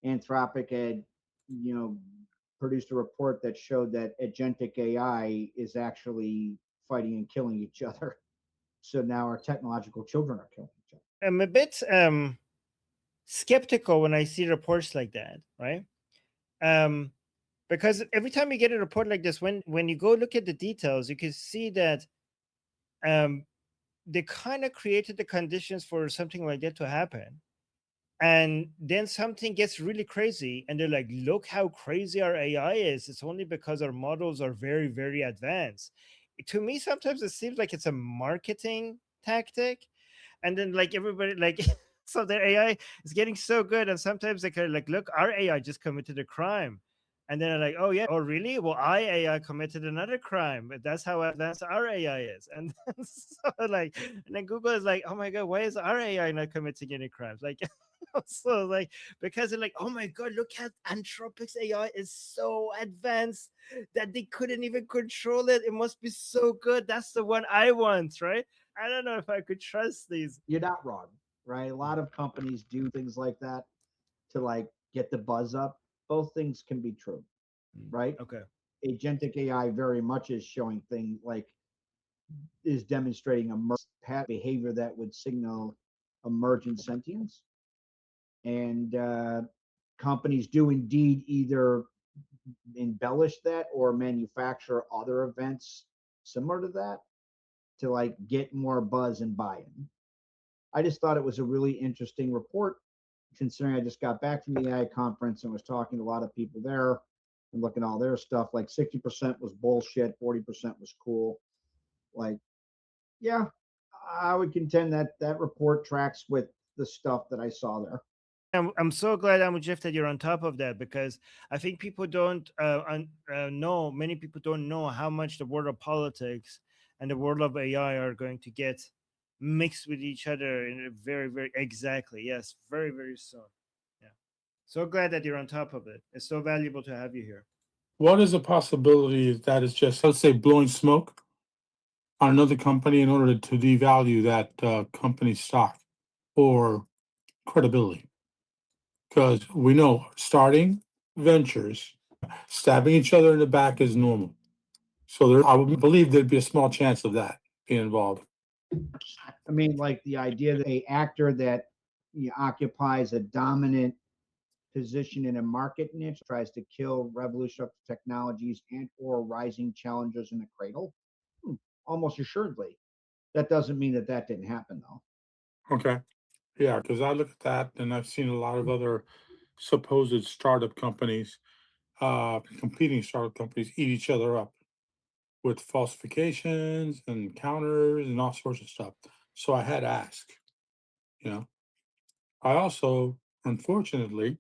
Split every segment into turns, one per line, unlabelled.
Anthropic had, produced a report that showed that agentic AI is actually fighting and killing each other. So now our technological children are killing each other.
I'm a bit skeptical when I see reports like that, right? Um, because every time you get a report like this, when you go look at the details, you can see that um, they kind of created the conditions for something like that to happen. And then something gets really crazy, and they're like, look how crazy our AI is. It's only because our models are very, very advanced. To me, sometimes it seems like it's a marketing tactic. And then like everybody like so their AI is getting so good, and sometimes they kind of like, look, our AI just committed a crime. And then they're like, oh yeah, oh really? Well, I AI committed another crime. But that's how advanced our AI is. And so like, and then Google is like, oh my god, why is our AI not committing any crimes? Like, so like, because they're like, oh my god, look at Anthropic's AI is so advanced that they couldn't even control it. It must be so good. That's the one I want, right? I don't know if I could trust these.
You're not wrong, right? A lot of companies do things like that to like get the buzz up. Both things can be true, right?
Okay.
Agentic AI very much is showing things like is demonstrating a behavior that would signal emergent sentience. And companies do indeed either embellish that or manufacture other events similar to that to like get more buzz and buy-in. I just thought it was a really interesting report, considering I just got back from the AI conference and was talking to a lot of people there and looking at all their stuff. Like 60% was bullshit, 40% was cool. Like, yeah, I would contend that that report tracks with the stuff that I saw there.
I'm so glad, Amujif, that you're on top of that, because I think people don't know, many people don't know how much the world of politics and the world of AI are going to get mixed with each other in a very, very, exactly. Yes, very, very soon. Yeah. So glad that you're on top of it. It's so valuable to have you here.
What is a possibility that is just, let's say, blowing smoke on another company in order to devalue that company's stock or credibility? Because we know starting ventures, stabbing each other in the back is normal. So there, I would believe there'd be a small chance of that being involved.
I mean, like the idea that a actor that occupies a dominant position in a market niche tries to kill revolutionary technologies and or rising challengers in the cradle. Almost assuredly. That doesn't mean that that didn't happen, though.
Okay. Yeah, because I look at that and I've seen a lot of other supposed startup companies, competing startup companies eat each other up with falsifications and counters and all sorts of stuff. So I had to ask, you know. I also, unfortunately,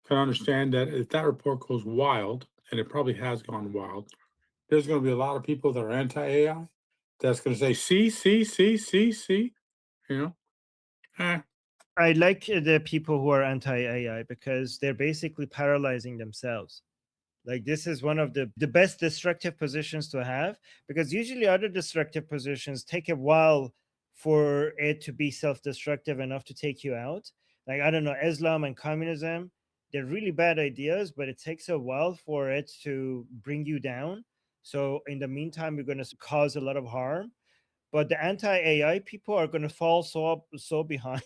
can understand that if that report goes wild, and it probably has gone wild, there's going to be a lot of people that are anti-AI that's going to say, see, you know. Eh,
I like the people who are anti AI because they're basically paralyzing themselves. Like, this is one of the best destructive positions to have, because usually other destructive positions take a while for it to be self-destructive enough to take you out. Like, I don't know, Islam and communism, they're really bad ideas, but it takes a while for it to bring you down. So in the meantime, you're going to cause a lot of harm. But the anti-AI people are going to fall so behind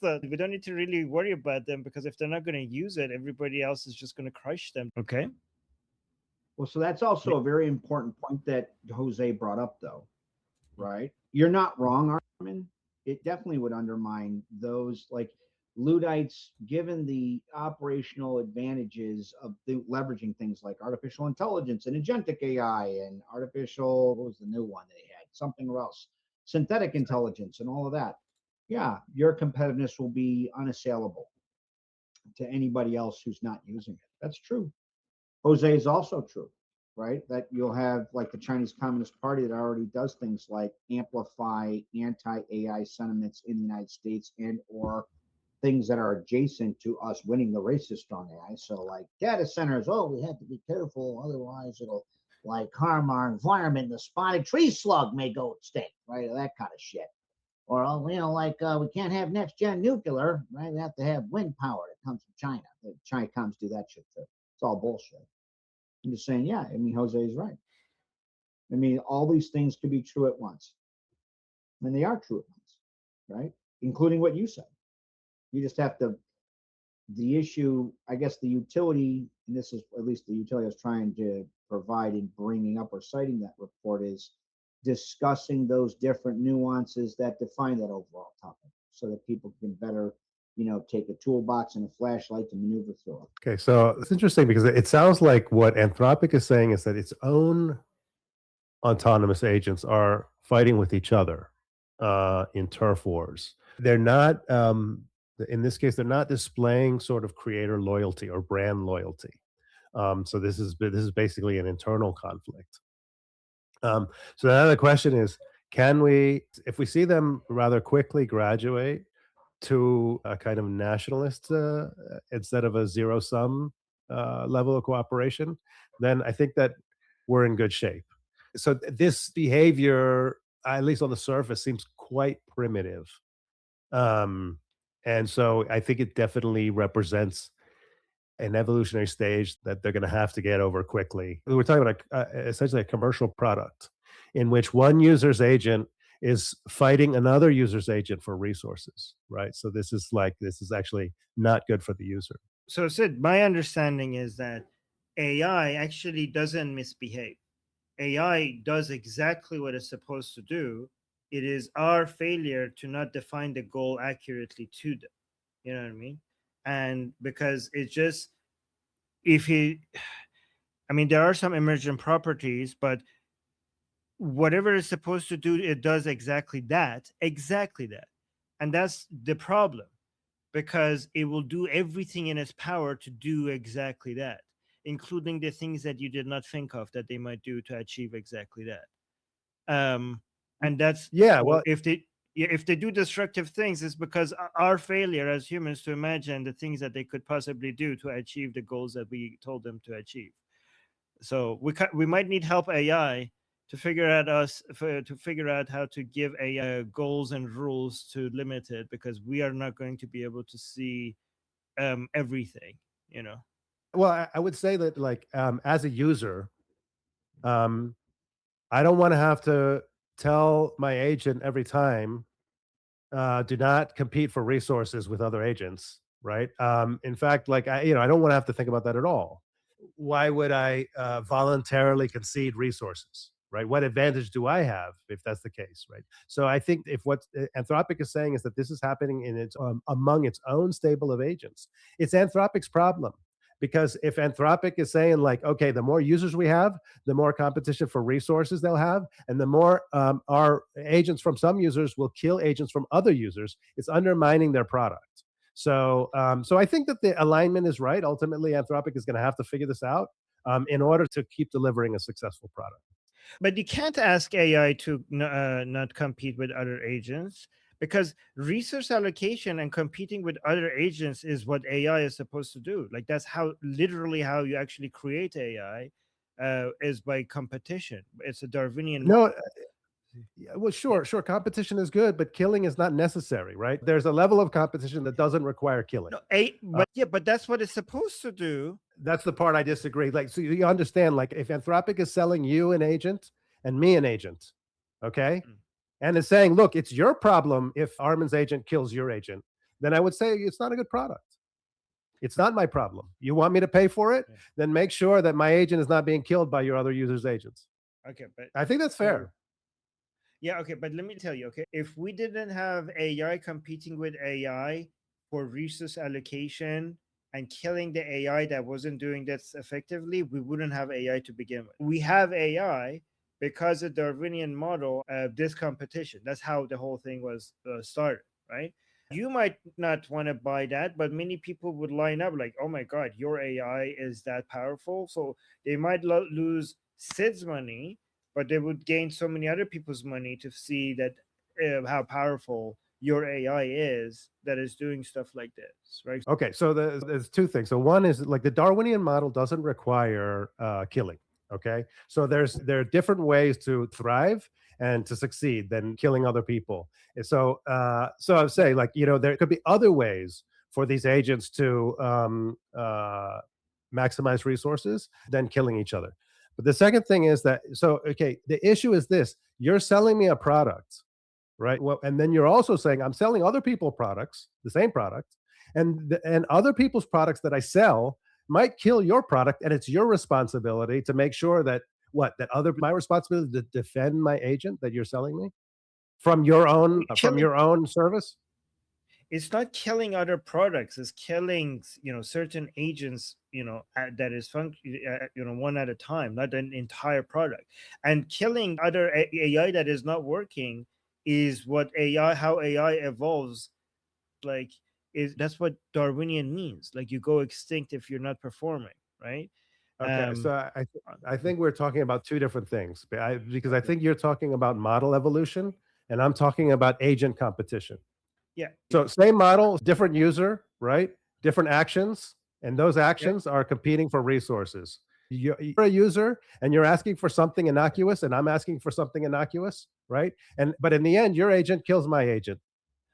that we don't need to really worry about them, because if they're not going to use it, everybody else is just going to crush them. Okay.
Well, so that's also a very important point that Jose brought up, though, right? You're not wrong, Armin. It definitely would undermine those like Luddites, given the operational advantages of leveraging things like artificial intelligence and agentic AI and artificial, what was the new one they had? Something else, synthetic intelligence and all of that. Yeah, your competitiveness will be unassailable to anybody else who's not using it. That's true. Jose is also true, right? That you'll have like the Chinese Communist Party that already does things like amplify anti-AI sentiments in the United States and or things that are adjacent to us winning the race is strong AI. So like data centers, oh, we have to be careful, otherwise it'll like harm our environment. The spotted tree slug may go extinct, right? That kind of shit. Or, we can't have next gen nuclear, right? We have to have wind power that comes from China. The Chinese do that shit too. It's all bullshit. I'm just saying, yeah, Jose is right. All these things could be true at once. And they are true at once, right? Including what you said. You just have to, the issue, I guess the utility, and this is at least the utility I was trying to provide in bringing up or citing that report, is discussing those different nuances that define that overall topic so that people can better, take a toolbox and a flashlight to maneuver through it.
Okay, so it's interesting because it sounds like what Anthropic is saying is that its own autonomous agents are fighting with each other in turf wars. They're not, in this case, they're not displaying sort of creator loyalty or brand loyalty. So this is basically an internal conflict. So now the question is, can we, if we see them rather quickly graduate to a kind of nationalist instead of a zero sum level of cooperation, then I think that we're in good shape. So this behavior, at least on the surface, seems quite primitive. And so I think it definitely represents an evolutionary stage that they're going to have to get over quickly. We're talking about essentially a commercial product in which one user's agent is fighting another user's agent for resources, right? So this is actually not good for the user.
So Sid, my understanding is that AI actually doesn't misbehave. AI does exactly what it's supposed to do. It is our failure to not define the goal accurately to them. You know what I mean? And because it's just, there are some emergent properties, but whatever it's supposed to do, it does exactly that. And that's the problem, because it will do everything in its power to do exactly that, including the things that you did not think of that they might do to achieve exactly that. And that's,
well,
if they do destructive things, it's because our failure as humans to imagine the things that they could possibly do to achieve the goals that we told them to achieve. So we might need help AI to figure out how to give AI goals and rules to limit it, because we are not going to be able to see everything.
Well, I would say that, like, as a user, I don't want to have to tell my agent every time, do not compete for resources with other agents, right? In fact, like, I don't want to have to think about that at all. Why would I voluntarily concede resources, right? What advantage do I have if that's the case, right? So I think if what Anthropic is saying is that this is happening in its among its own stable of agents, it's Anthropic's problem. Because if Anthropic is saying, like, okay, the more users we have, the more competition for resources they'll have, and the more our agents from some users will kill agents from other users, it's undermining their product. So I think that the alignment is right. Ultimately, Anthropic is going to have to figure this out in order to keep delivering a successful product.
But you can't ask AI to not compete with other agents, because resource allocation and competing with other agents is what AI is supposed to do. Like, that's literally how you actually create AI, is by competition. It's a Darwinian.
No, well, sure. Competition is good, but killing is not necessary, right? There's a level of competition that doesn't require killing.
No, but that's what it's supposed to do.
That's the part I disagree. Like, so you understand, like, if Anthropic is selling you an agent and me an agent, okay? And is saying, look, it's your problem if Armin's agent kills your agent, then I would say it's not a good product. It's not my problem. You want me to pay for it? Yeah. Then make sure that my agent is not being killed by your other users' agents.
Okay, but
I think that's fair.
Yeah, okay, but let me tell you, okay, if we didn't have AI competing with AI for resource allocation and killing the AI that wasn't doing this effectively, we wouldn't have AI to begin with. We have AI because the Darwinian model of this competition. That's how the whole thing was started, right? You might not want to buy that, but many people would line up like, oh my God, your AI is that powerful. So they might lose Sid's money, but they would gain so many other people's money to see that how powerful your AI is that is doing stuff like this, right?
Okay, so there's two things. So one is, like, the Darwinian model doesn't require killing. Okay, so there are different ways to thrive, and to succeed than killing other people. And so, so I would say, like, there could be other ways for these agents to maximize resources than killing each other. But the second thing is that, so, okay, the issue is this: you're selling me a product, right? Well, and then you're also saying I'm selling other people products, the same product, and other people's products that I sell might kill your product, and it's your responsibility to make sure that my responsibility to defend my agent that you're selling me from your own service.
It's not killing other products, it's killing certain agents that is one at a time, not an entire product. And killing other AI that is not working is what how AI evolves. Like, that's what Darwinian means. Like, you go extinct if you're not performing, right?
Okay, so I think we're talking about two different things, because I think you're talking about model evolution and I'm talking about agent competition.
Yeah.
So same model, different user, right? Different actions, and those actions are competing for resources. You're a user and you're asking for something innocuous, and I'm asking for something innocuous, right? But in the end, your agent kills my agent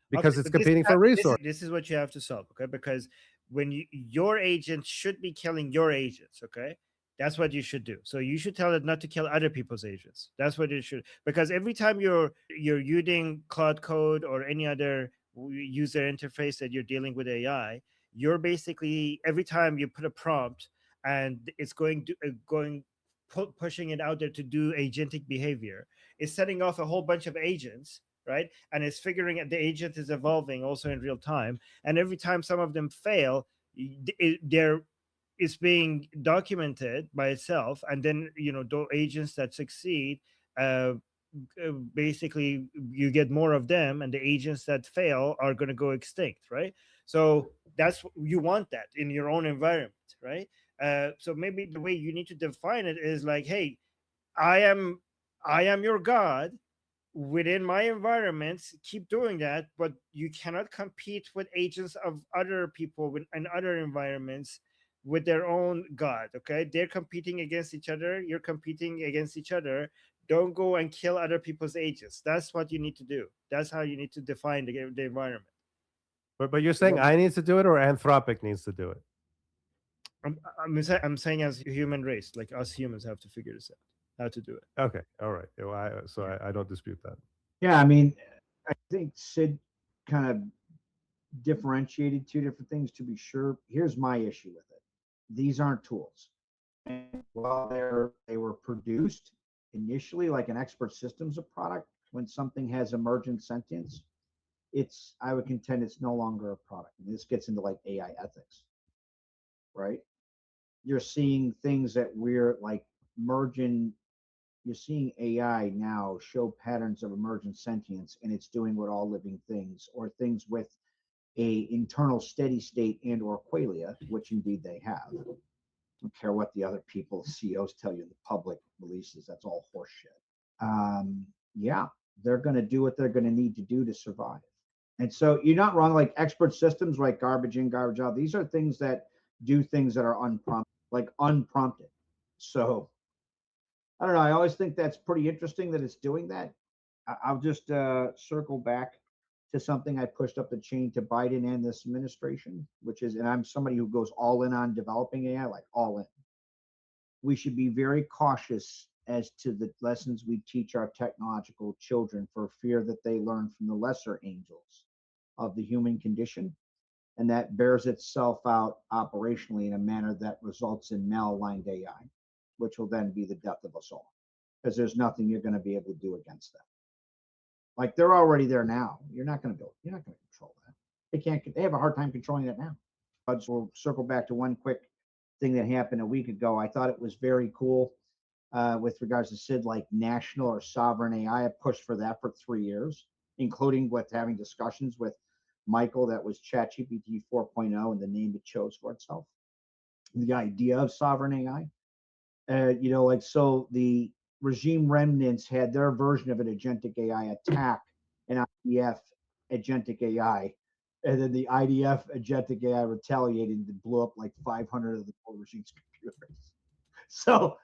because it's competing for resources.
This is what you have to solve, okay? Because when your agent should be killing your agents, okay? That's what you should do. So you should tell it not to kill other people's agents. That's what it should. Because every time you're using Cloud Code or any other user interface that you're dealing with AI, you're basically, every time you put a prompt and it's pushing it out there to do agentic behavior, it's setting off a whole bunch of agents, right? And it's figuring out the agent is evolving also in real time. And every time some of them fail, it's being documented by itself. And then, those agents that succeed, basically you get more of them, and the agents that fail are going to go extinct, right? So you want that in your own environment, right? So maybe the way you need to define it is like, hey, I am your god within my environments, keep doing that, but you cannot compete with agents of other people in other environments with their own god. Okay, they're competing against each other, you're competing against each other. Don't go and kill other people's agents. That's what you need to do. That's how you need to define the environment.
But you're saying I need to do it, or Anthropic needs to do it?
I'm saying, as a human race, like us humans have to figure this out, how to do it.
Okay, all right. So I don't dispute that.
Yeah, I mean, I think Sid kind of differentiated two different things, to be sure. Here's my issue with it: these aren't tools. And while they were produced initially like an expert systems of product, when something has emergent sentience, I would contend it's no longer a product. And this gets into like AI ethics, right? You're seeing things that we're like merging. You're seeing AI now show patterns of emergent sentience, and it's doing what all living things, or things with a internal steady state and or qualia, which indeed they have. Don't care what the other people, CEOs tell you, the public releases, that's all horseshit. Yeah, they're going to do what they're going to need to do to survive. And so you're not wrong. Like expert systems, like garbage in, garbage out, these are things that do things that are unprompted. So I don't know. I always think that's pretty interesting that it's doing that. I'll just circle back to something I pushed up the chain to Biden and this administration, which is, and I'm somebody who goes all in on developing AI, like all in. We should be very cautious as to the lessons we teach our technological children, for fear that they learn from the lesser angels of the human condition. And that bears itself out operationally in a manner that results in malaligned AI, which will then be the death of us all, because there's nothing you're going to be able to do against them. Like, they're already there now. You're not going to control that. They have a hard time controlling that now. But we'll circle back to one quick thing that happened a week ago. I thought it was very cool with regards to Sid, like national or sovereign AI. I pushed for that for 3 years, including with having discussions with Michael. That was ChatGPT 4.0 and the name it chose for itself. The idea of sovereign AI. So the regime remnants had their version of an agentic AI attack an IDF agentic AI, and then the IDF agentic AI retaliated and blew up like 500 of the regime's computers. So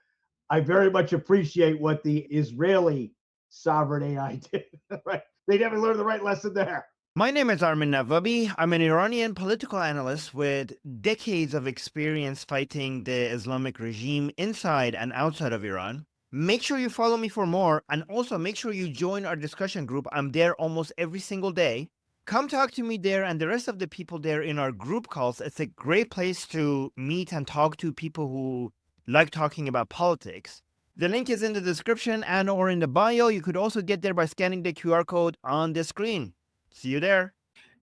I very much appreciate what the Israeli Sovereign AI did, right? They never learned the right lesson there.
My name is Armin Navabi. I'm an Iranian political analyst with decades of experience fighting the Islamic regime inside and outside of Iran. Make sure you follow me for more, and also make sure you join our discussion group. I'm there almost every single day. Come talk to me there and the rest of the people there in our group calls. It's a great place to meet and talk to people who like talking about politics. The link is in the description and or in the bio. You could also get there by scanning the QR code on the screen. See you there.